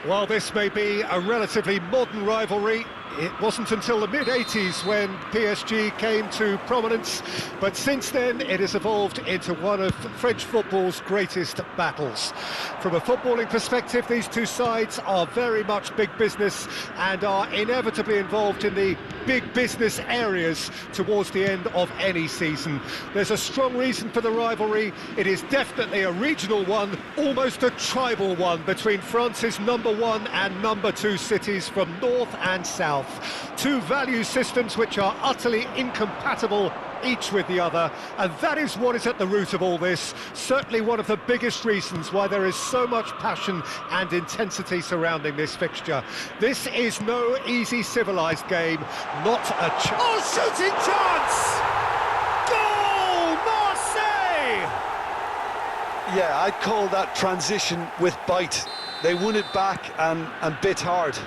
While this may be a relatively modern rivalry, it wasn't until the mid-80s when PSG came to prominence, but since then it has evolved into one of French football's greatest battles. From a footballing perspective, these two sides are very much big business and are inevitably involved in the big business areas towards the end of any season. There's a strong reason for the rivalry. It is definitely a regional one, almost a tribal one, between France's #1 and #2 cities from north and south. Two value systems which are utterly incompatible each with the other, and that is what is at the root of all this. Certainly one of the biggest reasons why there is so much passion and intensity surrounding this fixture. This is no easy civilised game, not a shooting chance! Goal! Marseille! Yeah, I'd call that transition with bite. They won it back and bit hard.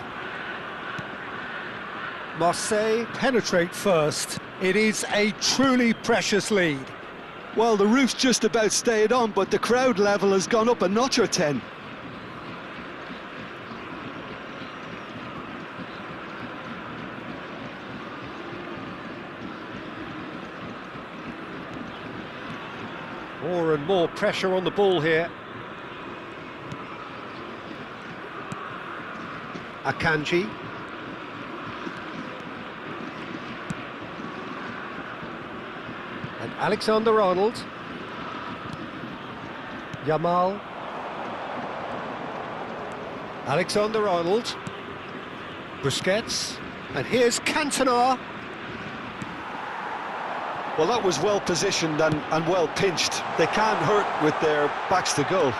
Marseille penetrate first. It is a truly precious lead. Well, the roof's just about stayed on, but the crowd level has gone up a notch or 10. More and more pressure on the ball here. Akanji. And Alexander-Arnold. Yamal. Alexander-Arnold. Busquets. And here's Cantona. Well, that was well positioned and well pinched. They can't hurt with their backs to goal.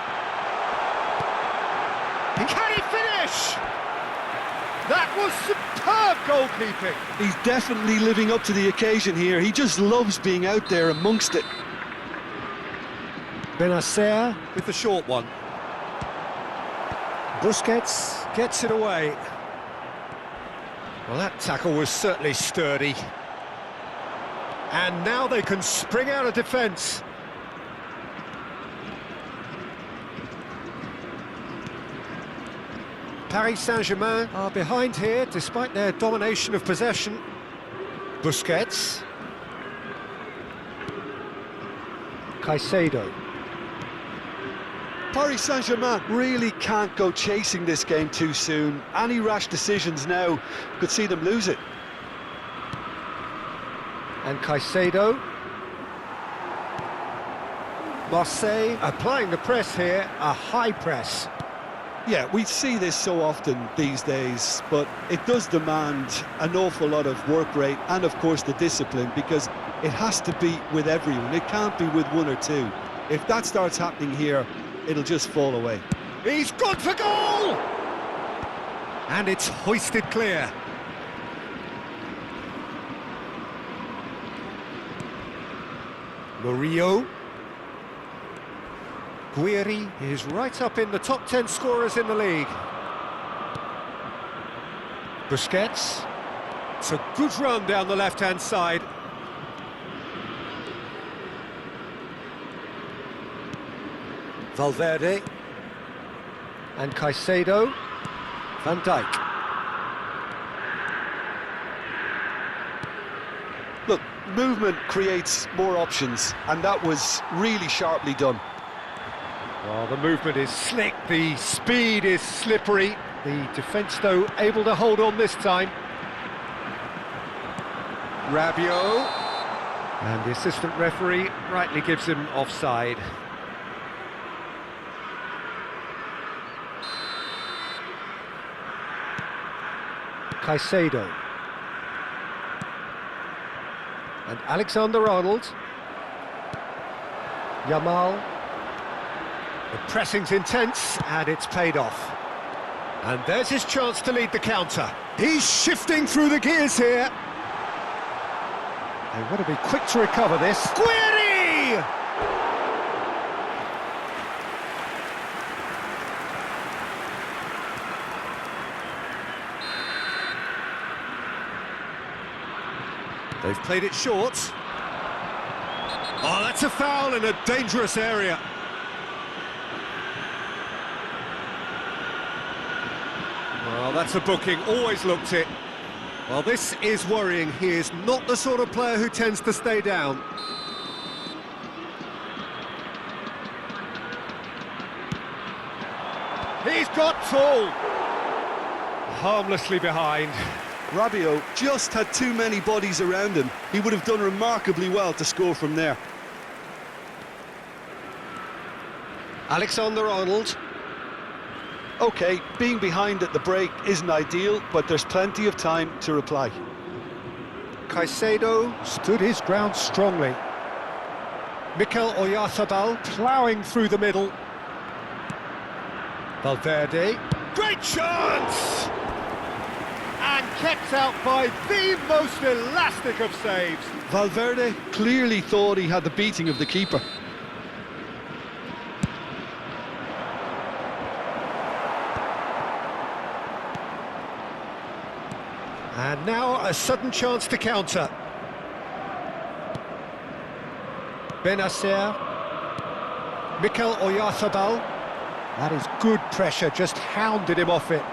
Can he finish? That was superb goalkeeping. He's definitely living up to the occasion here. He just loves being out there amongst it. Benacer with the short one. Busquets gets it away. Well, that tackle was certainly sturdy. And now they can spring out of defence. Paris Saint-Germain are behind here, despite their domination of possession. Busquets. Caicedo. Paris Saint-Germain really can't go chasing this game too soon. Any rash decisions now could see them lose it. And Caicedo. Marseille applying the press here, a high press. Yeah, we see this so often these days, but it does demand an awful lot of work rate and, of course, the discipline, because it has to be with everyone. It can't be with one or two. If that starts happening here, it'll just fall away. He's gone for goal! And it's hoisted clear. Murillo. Guiri is right up in the top 10 scorers in the league. Busquets. It's a good run down the left-hand side. Valverde. And Caicedo. Van Dijk. Look, movement creates more options, and that was really sharply done. Well, the movement is slick, the speed is slippery. The defence, though, able to hold on this time. Rabiot. And the assistant referee rightly gives him offside. Caicedo. And Alexander-Arnold. Yamal. The pressing's intense, and it's paid off. And there's his chance to lead the counter. He's shifting through the gears here. They've got to be quick to recover this. Guiri! They've played it short. Oh, that's a foul in a dangerous area. Well, that's a booking, always looked it. Well, this is worrying. He is not the sort of player who tends to stay down. He's got tall. Harmlessly behind. Rabiot just had too many bodies around him. He would have done remarkably well to score from there. Alexander-Arnold. OK, being behind at the break isn't ideal, but there's plenty of time to reply. Caicedo stood his ground strongly. Mikel Oyarzabal ploughing through the middle. Valverde. Great chance! And kept out by the most elastic of saves. Valverde clearly thought he had the beating of the keeper. And now a sudden chance to counter. Benacer. Mikel Oyarzabal. That is good pressure, just hounded him off it.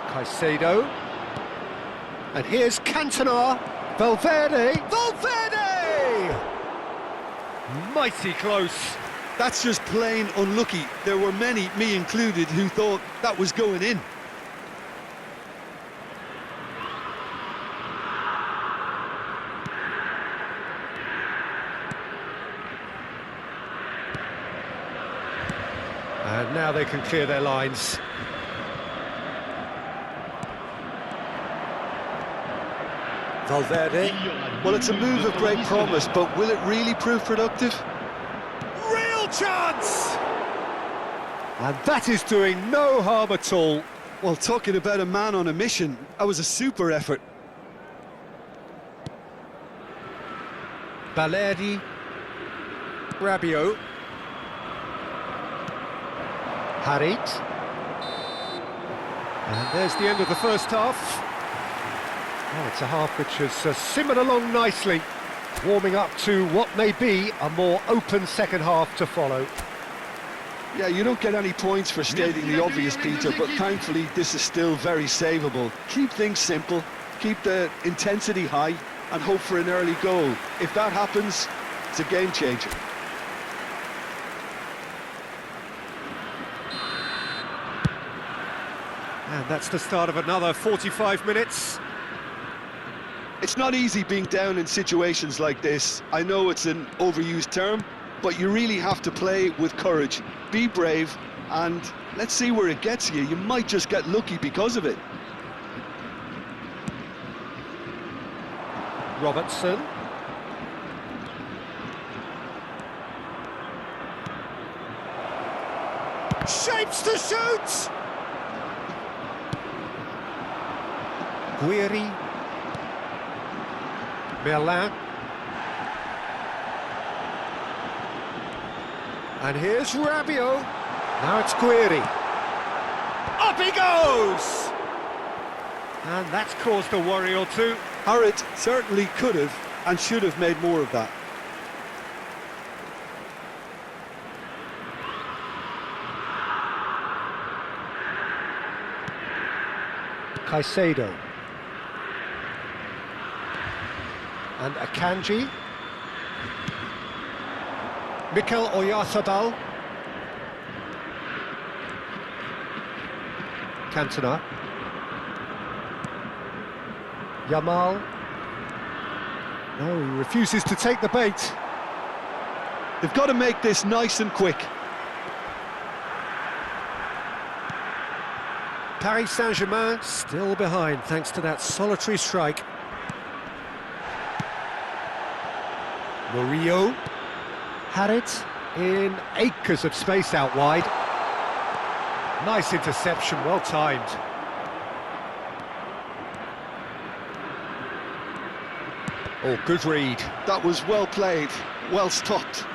Caicedo. And here's Cantona. Valverde. Valverde! Mighty close. That's just plain unlucky. There were many, me included, who thought that was going in. And now they can clear their lines. Valverde. Well, it's a move of great promise, but will it really prove productive? Real chance! And that is doing no harm at all. Well, talking about a man on a mission, that was a super effort. Balerdi. Rabiot. Harit. And there's the end of the first half. Oh, it's a half which has simmered along nicely, warming up to what may be a more open second half to follow. Yeah, you don't get any points for stating the obvious, Peter, but thankfully this is still very savable. Keep things simple, keep the intensity high, and hope for an early goal. If that happens, it's a game changer. And that's the start of another 45 minutes. It's not easy being down in situations like this. I know it's an overused term, but you really have to play with courage. Be brave, and let's see where it gets you. You might just get lucky because of it. Robertson. Shapes to shoot! Guiri. Merlin. And here's Rabiot. Now it's Guiri. Up he goes! And that's caused a worry or two. Harit certainly could have and should have made more of that. Caicedo. And Akanji. Mikel Oyarzabal. Cantona. Yamal. No, he refuses to take the bait. They've got to make this nice and quick. Paris Saint-Germain still behind thanks to that solitary strike. Murillo. Had it in acres of space out wide. Nice interception, well timed. Oh, good read. That was well played, well stopped.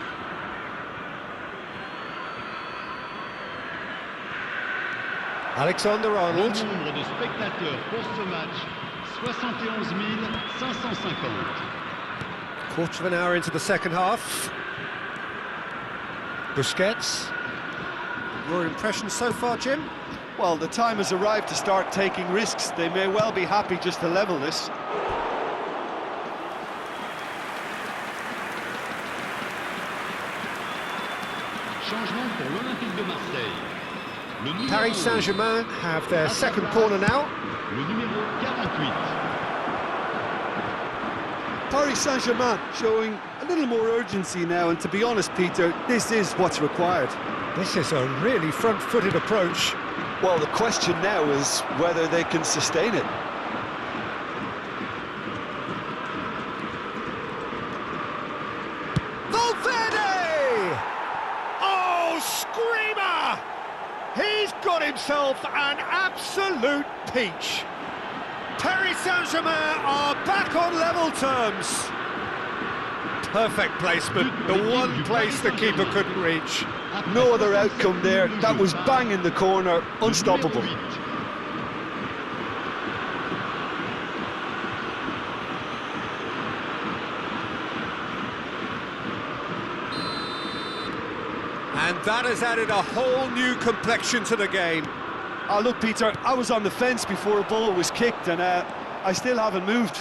Alexander-Arnold. Le nombre de spectateurs pour ce match, 71 550. Quarter of an hour into the second half. Busquets. Your impression so far, Jim? Well, the time has arrived to start taking risks. They may well be happy just to level this. Changement pour l'Olympique de Marseille. Le numéro Paris Saint-Germain have their second corner now. Le numéro 48. Paris Saint-Germain showing a little more urgency now, and to be honest, Peter, this is what's required. This is a really front-footed approach. Well, the question now is whether they can sustain it. Valverde! Oh, screamer! He's got himself an absolute peach. Paris Saint-Germain are back on level terms. Perfect placement, the one place the keeper couldn't reach. No other outcome there. That was bang in the corner, unstoppable. And that has added a whole new complexion to the game. Look, Peter, I was on the fence before a ball was kicked, and I still haven't moved.